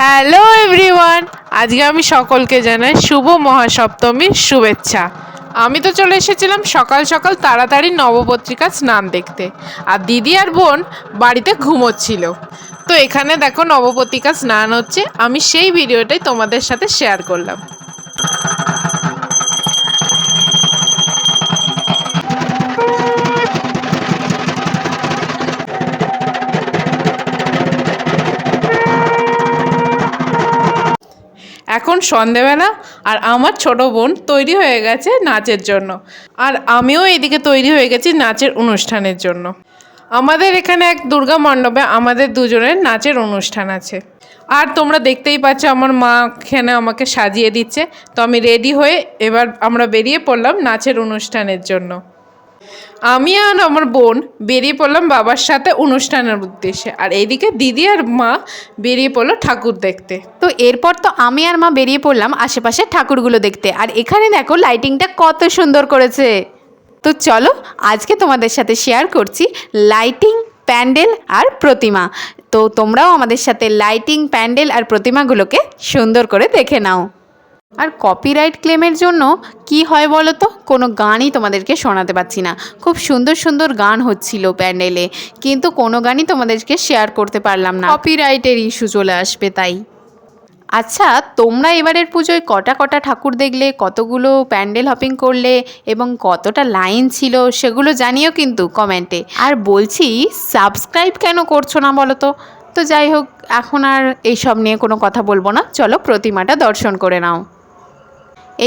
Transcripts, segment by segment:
Hello everyone, আজকে আমি সকলকে জানাই শুভ মহাসপ্তমীর শুভেচ্ছা। আমি তো চলে এসেছিলাম সকাল সকাল তাড়াতাড়ি নবপত্রিকা স্নান দেখতে, আর দিদি আর বোন বাড়িতে ঘুমোচ্ছিল। তো এখানে দেখো নবপত্রিকা স্নান হচ্ছে, আমি সেই ভিডিওটাই তোমাদের সাথে শেয়ার করলাম। এখন সন্ধেবেলা, আর আমার ছোট বোন তৈরি হয়ে গেছে নাচের জন্য, আর আমিও এদিকে তৈরি হয়ে গেছি নাচের অনুষ্ঠানের জন্য। আমাদের এখানে এক দুর্গা মণ্ডপে আমাদের দুজনের নাচের অনুষ্ঠান আছে, আর তোমরা দেখতেই পাচ্ছ আমার মা এখানে আমাকে সাজিয়ে দিচ্ছে। তো আমি রেডি হয়ে এবার আমরা বেরিয়ে পড়লাম নাচের অনুষ্ঠানের জন্য। আমি আর আমার বোন বেরিয়ে পড়লাম বাবার সাথে অনুষ্ঠানের উদ্দেশ্যে, আর এইদিকে দিদি আর মা বেরিয়ে পড়লো ঠাকুর দেখতে। তো এরপর তো আমি আর মা বেরিয়ে পড়লাম আশেপাশে ঠাকুরগুলো দেখতে। আর এখানে দেখো লাইটিংটা কত সুন্দর করেছে। তো চলো আজকে তোমাদের সাথে শেয়ার করছি লাইটিং, প্যান্ডেল আর প্রতিমা। তো তোমরাও আমাদের সাথে লাইটিং, প্যান্ডেল আর প্রতিমাগুলোকে সুন্দর করে দেখে নাও। আর কপিরাইট ক্লেমের জন্য কি হয় বলো তো, কোনো গানই তোমাদেরকে শোনাতে পারছি না। খুব সুন্দর সুন্দর গান হচ্ছিল প্যান্ডেলে, কিন্তু কোনো গানই তোমাদেরকে শেয়ার করতে পারলাম না, কপিরাইটের ইস্যু চলে আসবে তাই। আচ্ছা, তোমরা এবারের পুজোয় কটা কটা ঠাকুর দেখলে, কতগুলো প্যান্ডেল হপিং করলে এবং কতটা লাইন ছিল সেগুলো জানিও কিন্তু কমেন্টে। আর বলছি সাবস্ক্রাইব কেন করছো না বলো তো। তো যাই হোক, এখন আর এইসব নিয়ে কোনো কথা বলবো না, চলো প্রতিমাটা দর্শন করে নাও।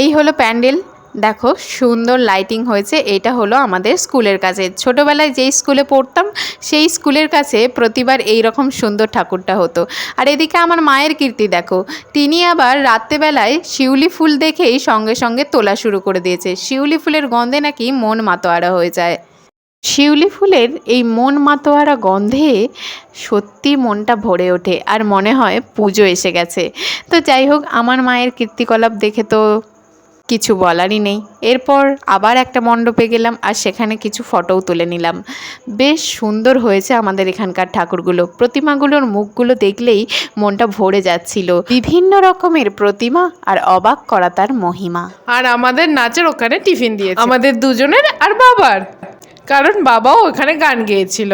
এই হলো প্যান্ডেল, দেখো সুন্দর লাইটিং হয়েছে। এটা হলো আমাদের স্কুলের কাছে, ছোটোবেলায় যেই স্কুলে পড়তাম সেই স্কুলের কাছে প্রতিবার এই রকম সুন্দর ঠাকুরটা হতো। আর এদিকে আমার মায়ের কীর্তি দেখো, তিনি আবার রাত্রেবেলায় শিউলি ফুল দেখেই সঙ্গে সঙ্গে তোলা শুরু করে দিয়েছে। শিউলি ফুলের গন্ধে নাকি মন মাতোয়ারা হয়ে যায়। শিউলি ফুলের এই মন মাতোয়ারা গন্ধে সত্যি মনটা ভরে ওঠে, আর মনে হয় পুজো এসে গেছে। তো যাই হোক, আমার মায়ের কীর্তিকলাপ দেখে তো কিছু বলারই নেই। এরপর আবার একটা মণ্ডপে গেলাম, আর সেখানে কিছু ফটোও তুলে নিলাম। বেশ সুন্দর হয়েছে আমাদের এখানকার ঠাকুরগুলো। প্রতিমাগুলোর মুখগুলো দেখলেই মনটা ভরে যাচ্ছিল। বিভিন্ন রকমের প্রতিমা আর অবাক করা তার মহিমা। আর আমাদের নাচের ওখানে টিফিন দিয়েছে আমাদের দুজনের আর বাবার, কারণ বাবাও ওখানে গান গেয়েছিল।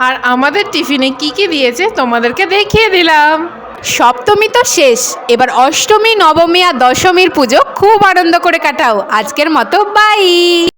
আর আমাদের টিফিনে কি কি দিয়েছে তোমাদেরকে দেখিয়ে দিলাম। সপ্তমী তো শেষ, এবার অষ্টমী, নবমী আর দশমীর পুজো খুব আনন্দ করে কাটাও। আজকের মতো বাই।